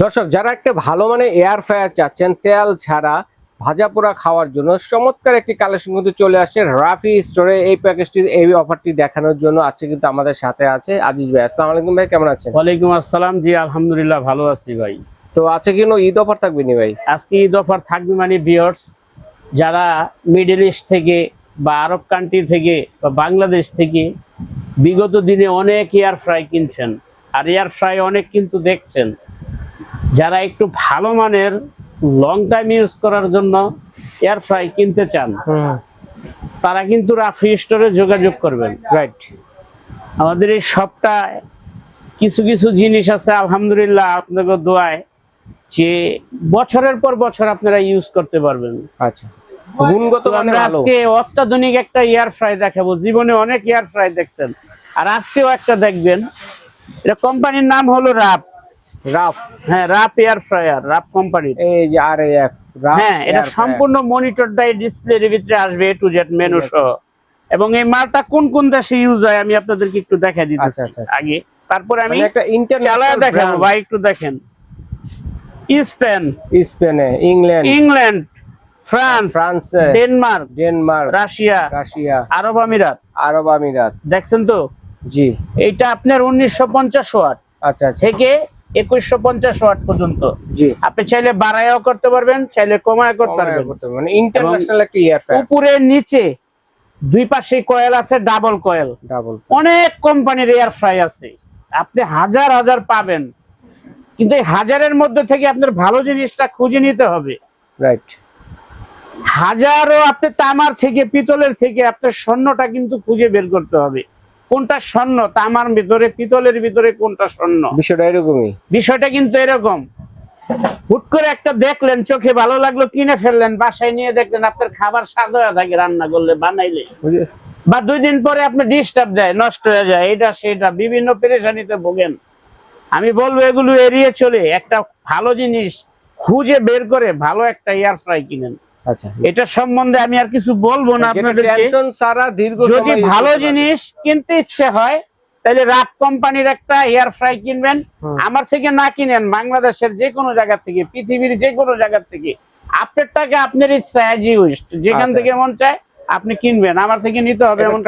দর্শক যারা একটা ভালো মানে এয়ার ফ্রায়ার চাচ্ছেন তেল ছাড়া ভাজা পোড়া খাওয়ার জন্য চমৎকার একটি কালেকশন কিন্তু চলে আসছে রাফি স্টোরে। এই প্যাকেজটি এই অফারটি দেখানোর জন্য আজকে কিন্তু আমাদের সাথে আছে আজিজ ভাই। আসসালামু আলাইকুম ভাই, কেমন আছেন? ওয়ালাইকুম আসসালাম। জি আলহামদুলিল্লাহ ভালো আছি ভাই। তো আজকে কিন্তু ঈদ অফার থাকবে নি ভাই? আজকে ঈদ অফার থাকবে মানে ভিউয়ার্স যারা মিডল ইস্ট থেকে বা আরব কান্ট্রি থেকে বা বাংলাদেশ থেকে বিগত দিনে অনেক এয়ার ফ্রাই কিনছেন আর এয়ার ফ্রাই অনেক কিন্তু দেখছেন, যারা একটু ভালো মানের লং টাইম ইউজ করার জন্য এয়ার ফ্রাই কিনতে চান তারা কিন্তু রাফি স্টোরে যোগাযোগ করবেন। রাইট, আমাদের এই শপটা কিছু কিছু জিনিস আছে আলহামদুলিল্লাহ আপনাদের দোয়ায় যে বছরের পর বছর আপনারা ইউজ করতে পারবেন। আচ্ছা, গুণগত মানে আমরা ভালো। আজকে অত্যাধুনিক একটা এয়ার ফ্রাই দেখাবো। জীবনে অনেক এয়ার ফ্রাই দেখছেন আর আজকেও একটা দেখবেন। এটা কোম্পানির নাম হলো রাফ। রাফ, হ্যাঁ রাফ এয়ার ফ্রায়ার, রাফ কোম্পানির। এই যে RAF রাফ। হ্যাঁ এটা সম্পূর্ণ মনিটর ডাই ডিসপ্লের ভিতরে আসবে A to Z মেনু সহ। এবং এই মালটা কোন কোন দেশে ইউজ হয় আমি আপনাদেরকে একটু দেখাই দিতেছি আগে, তারপরে আমি একটা চালায় দেখাবো ভাই। একটু দেখেন, স্পেনে, ইংল্যান্ড, ফ্রান্স, ডেনমার্ক, রাশিয়া, আরব আমিরাত। দেখছেন তো? জি। এইটা আপনার 1950 ওয়াট আচ্ছা থেকে 2150 ওয়াট পর্যন্ত। জি। আপনি চাইলে বাড়ায়ও করতে পারবেন, চাইলে কমায় করতে পারবেন। মানে ইন্টারন্যাশনাল একটা এয়ার ফ্রায়ার। উপরে নিচে দুই পাশে কয়েল আছে, ডাবল কয়েল। অনেক কোম্পানির এয়ার ফ্রাই আছে, আপনি হাজার হাজার পাবেন, কিন্তু এই হাজারের মধ্যে থেকে আপনার ভালো জিনিসটা খুঁজে নিতে হবে। রাইট। হাজারও আপনি তামার থেকে পিতলের থেকে আপনার স্বর্ণটা কিন্তু খুঁজে বের করতে হবে। কোনটা স্বর্ণ, তামার ভিতরে পিতলের ভিতরে কোনটা স্বর্ণ। বিষয়টা এরকমই। বিষয়টা কিন্তু এরকম, হুট করে একটা দেখলেন, চোখে ভালো লাগলো, কিনে ফেললেন, বাসায় নিয়ে দেখলেন আপনার খাবার স্বাদ হয়ে থাকে রান্না করলে, বানাইলে, বা 2 দিন পরে আপনি ডিস্টার্ব দেয়, নষ্ট হয়ে যায়, এটা সেটা বিভিন্ন পেরেশানিতে ভোগেন। আমি বলবো এগুলো এড়িয়ে চলে একটা ভালো জিনিস খুঁজে বের করে ভালো একটা এয়ার ফ্রাই কিনেন। আচ্ছা, এটা সম্বন্ধে আমি আর কিছু বলবো না আপনাদেরকে। যদি ভালো জিনিস কিনতে ইচ্ছে হয় তাহলে রাফ কোম্পানির একটা এয়ার ফ্রাই কিনবেন। আমার থেকে না কিনেন, বাংলাদেশের যে কোনো জায়গা থেকে, পৃথিবীর যে কোনো জায়গা থেকে, আপনার টাকা আপনার ইচ্ছা, যেখান থেকে মন চায় আপনি কিনবেন। আমার থেকে নিতে হবে এমন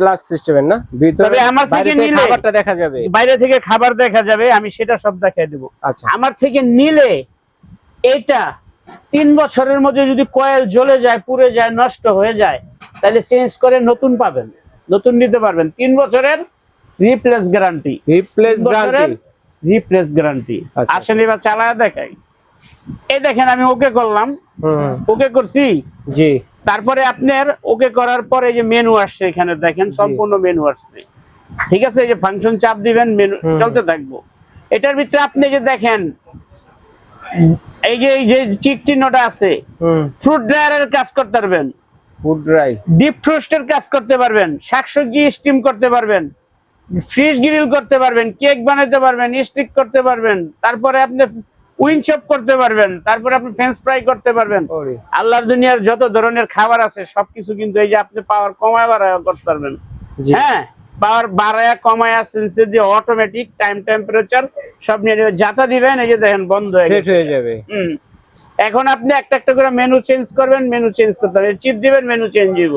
গ্লাস সিস্টেমের না, ভিতরে আমার থেকে নিলে খাবারটা দেখা যাবে, বাইরে থেকে খাবার দেখা যাবে, আমি সেটা সব দেখাই দেব। আচ্ছা। আমার থেকে নিলে এটা 3 বছরের মধ্যে যদি কয়েল জ্বলে যায়, পুড়ে যায়, নষ্ট হয়ে যায়, তাহলে চেঞ্জ করে নতুন পাবেন, নতুন নিতে পারবেন। 3 বছরের রিপ্লেস গ্যারান্টি। আসেন এবার চালায় দেখাই। এই দেখেন আমি ওকে করলাম, ওকে করছি। জি। তারপরে আপনার ওকে করার পরে যে মেনু আসছে, এখানে দেখেন সম্পূর্ণ মেনু আসছে। ঠিক আছে, এই যে ফাংশন চাপ দিবেন, মেনু চলতে থাকবো। এটার ভিতরে আপনি যে দেখেন এই যে চিক চিহ্নটা আছে, ফ্রুট ড্রায়ারের কাজ করতে পারবেন, ডিপ ফ্রোস্টের কাজ করতে পারবেন, শাকসবজি স্টিম করতে পারবেন, ফ্রিজ গ্রিল করতে পারবেন, কেক বানাতে পারবেন, স্টিক করতে পারবেন, তারপরে আপনি উইন্ডশপ করতে পারবেন, তারপরে আপনি ফ্রেঞ্চ ফ্রাই করতে পারবেন। আল্লাহর দুনিয়ার যত ধরনের খাবার আছে সবকিছু কিন্তু এই যে আপনি পাওয়ার কমায় বাড়ায় করতে পারবেন। হ্যাঁ, পাওয়ার বাড়ায় কমায় সেন্সর দিয়ে অটোমেটিক টাইম টেম্পারেচার সব নিয়ে যাতা দিবেন। এই যে দেখেন বন্ধ হয়ে যাবে। এখন আপনি একটা একটা করে মেনু চেঞ্জ করবেন, মেনু চেঞ্জ করতে হবে। চিপ দিবেন, মেনু চেঞ্জ হইব,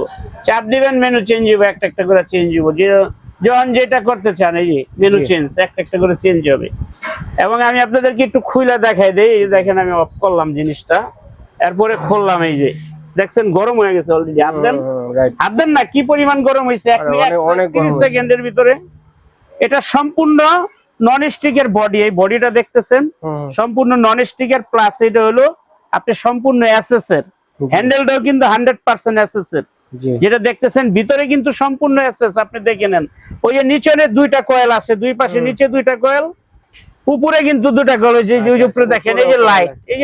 চাপ দিবেন, মেনু চেঞ্জ হইব, একটা একটা করে চেঞ্জ হইব। যখন যেটা করতে চান এই যে মেনু চেঞ্জ একটা একটা করে চেঞ্জ হবে। এবং আমি আপনাদেরকে একটু খুলে দেখাই দেই। এই যে দেখেন আমি অফ করলাম জিনিসটা, এরপরে খুললাম, এই যে দেখছেন গরম হয়ে গেছে অলরেডি। হাত দেন না কি পরিমাণ গরম হয়েছে, 1 মিনিট 30 সেকেন্ডের ভিতরে। এটা সম্পূর্ণ নন স্টিকের বডি, এই বডিটা দেখতেছেন সম্পূর্ণ নন স্টিকের, প্লাস এটা হলো আপনি সম্পূর্ণ এসএস এর, হ্যান্ডেলটাও কিন্তু 100% এসএস এর, যেটা দেখতেছেন ভিতরে কিন্তু সম্পূর্ণ এসএস। আপনি দেখে নেন, ওই যে নিচে 2টা কয়েল আছে, দুই পাশে নিচে 2টা কয়েল, উপরে কিন্তু 2টা কয়েল। এই যে উপরে দেখেন এই যে লাইট, এই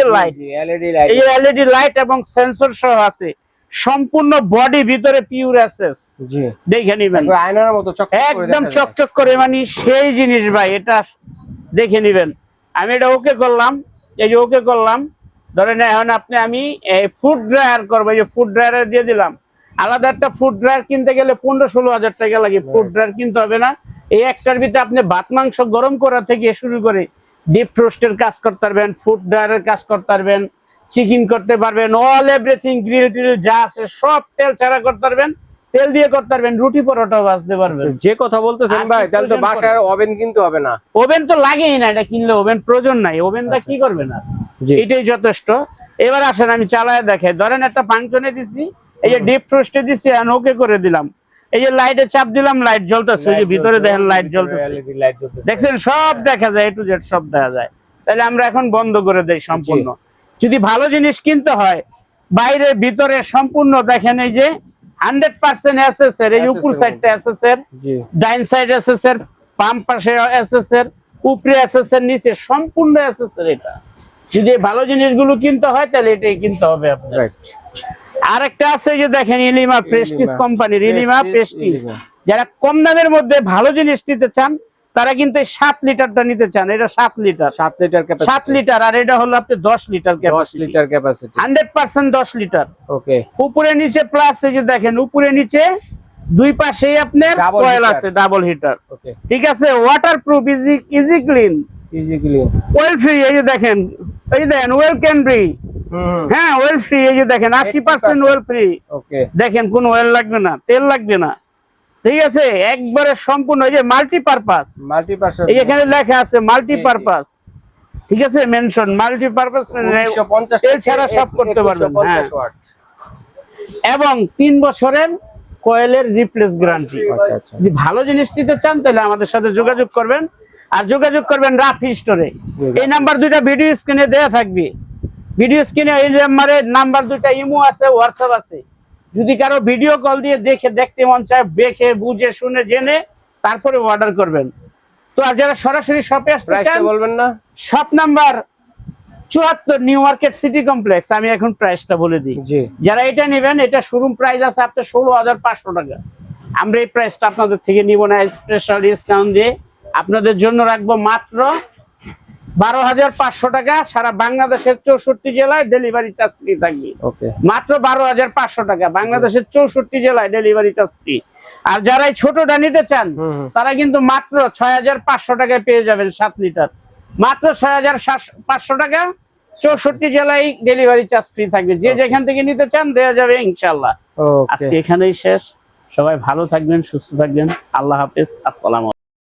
যে এলইডি লাইট এবং সেন্সর সহ আছে। সম্পূর্ণ বডি ভিতরে পিওর এসএস। দেখে নিবেন, আয়নার মতো একদম চকচক করে, মানে সেই জিনিস ভাই, এটা দেখে নিবেন। আমি এটা ওকে করলাম, এই যে ওকে করলাম। ধরেন এখন আমি ফুড ড্রায়ার করবো, এই যে ফুড ড্রায়ার দিয়ে দিলাম। আলাদা একটা ফুড ড্রায়ার কিনতে গেলে 15-16 হাজার টাকা লাগে, ফুড ড্রায়ার কিনতে হবে না। এই একটার ভিতরে আপনি ভাত মাংস গরম করা থেকে শুরু করে ডিপ রোস্টের কাজ করতে পারবেন, ফুড ড্রায়ারের কাজ করতে পারবেন, চিকেন করতে পারবেন, অল এভরিথিং গ্রিল টিল যা আছে সব তেল ছাড়া করতে পারবেন, তেল দিয়ে করতে পারবেন, রুটি পরোটাও ভাজতে পারবেন। যে কথা বলতেছেন ভাই, তাহলে তো বাসায় ওভেন কিনতে হবে না? ওভেন তো লাগেই না, এটা কিনলে ওভেন প্রয়োজন নাই, ওভেনটা কি করবে না, এটাই যথেষ্ট। এবার আসেন আমি চালায় দেখাই। ধরেন একটা ফাংশনে দিছি, এই যে ডিপ রোস্টে দিছি, ওকে করে দিলাম, এই যে লাইটে চাপ দিলাম, লাইট জ্বলতেছে, এই যে ভিতরে দেখেন লাইট জ্বলতেছে, দেখছেন সব দেখা যায়, A to Z সব দেখা যায়। তাহলে আমরা এখন বন্ধ করে দেই সম্পূর্ণ। যদি ভালো জিনিস কিনতে হয়, বাইরে ভিতরে সম্পূর্ণ দেখেন, এই যে 100% এসএস এর, এই উপর সাইডটা এসএস এর, ডাইন সাইড এসএস এর, বাম পাশে এসএস এর, উপরে এসএস এর, নিচে সম্পূর্ণ এসএস এর। এটা যদি ভালো জিনিসগুলো কিনতে হয় তাহলে এটাই কিনতে হবে আপনার। আরেকটা আছে যে দেখেন ইলিমা প্রেস্টিজ কোম্পানির, ইলিমা প্রেস্টিজ। যারা কম দামের মধ্যে ভালো জিনিস নিতে চান তারা কিন্তু 7 লিটারটা নিতে চান। এটা 7 লিটার, 7 লিটার, আর এটা হলো আপনি 10 লিটার ক্যাপাসিটি, 100% 10 লিটার। ওকে, উপরে নিচে প্লাস, এই যে দেখেন উপরে নিচে দুই পাশেই আপনার কয়েল আছে, ডাবল হিটার। ওকে, ঠিক আছে, waterproof, easy clean, well free. এই যে দেখেন, এই দেখেন ওয়েল ক্যান ফ্রি, হ্যাঁ ওয়েল ফ্রি। এই যে দেখেন 80% ওয়েল ফ্রি। ওকে, দেখেন কোন ওয়েল লাগবে না, তেল লাগবে না। ঠিক আছে, একবারে সম্পূর্ণ। এই যে মাল্টিপারপাস, এই এখানে লেখা আছে মাল্টিপারপাস। ঠিক আছে, মেনশন মাল্টিপারপাস, তেল ছাড়া সব করতে পারবেন। হ্যাঁ, এবং 3 বছরের কয়েলের রিপ্লেস গ্যারান্টি। যদি ভালো জিনিস নিতে চান তাহলে আমাদের সাথে যোগাযোগ করবেন, আর যোগাযোগ করবেন রাফি স্টোরে। এই নাম্বার দুইটা ভিডিও স্ক্রিনে দেওয়া থাকবে, ভিডিও স্ক্রিনে এই নাম্বার দুইটা ইমো আছে, হোয়াটসঅ্যাপ আছে। যদি কারো ভিডিও কল দিয়ে দেখতে মন চায়, দেখে বুঝে শুনে জেনে তারপরে অর্ডার করবেন। তো আর যারা সরাসরি শপে আসতে চান বলবেন না, shop number 74 new market city complex. আমি এখন প্রাইসটা বলে দিই। যারা এটা নেবেন, এটা শোরুম প্রাইস আছে আপনার 16,500 টাকা। আমরা এই প্রাইসটা আপনাদের থেকে নিব না, স্পেশাল ডিসকাউন্ট দিয়ে আপনাদের জন্য রাখবো মাত্র 12,500 টাকা। সারা বাংলাদেশের 64 জেলায় ডেলিভারি চার্জ ফ্রি থাকবে। মাত্র 12,500 টাকা, বাংলাদেশের 64 জেলায় ডেলিভারি চার্জ ফ্রি। আর যারা এই ছোটটা নিতে চান তারা কিন্তু মাত্র 6,500 টাকায় পেয়ে যাবেন 7 লিটার, মাত্র 6,500 টাকা। 64 জেলায় ডেলিভারি চার্জ ফ্রি থাকবে। যে যেখান থেকে নিতে চান দেওয়া যাবে ইনশাআল্লাহ। আজকে এখানেই শেষ। সবাই ভালো থাকবেন, সুস্থ থাকবেন। আল্লাহ হাফেজ, আসসালামু আলাইকুম।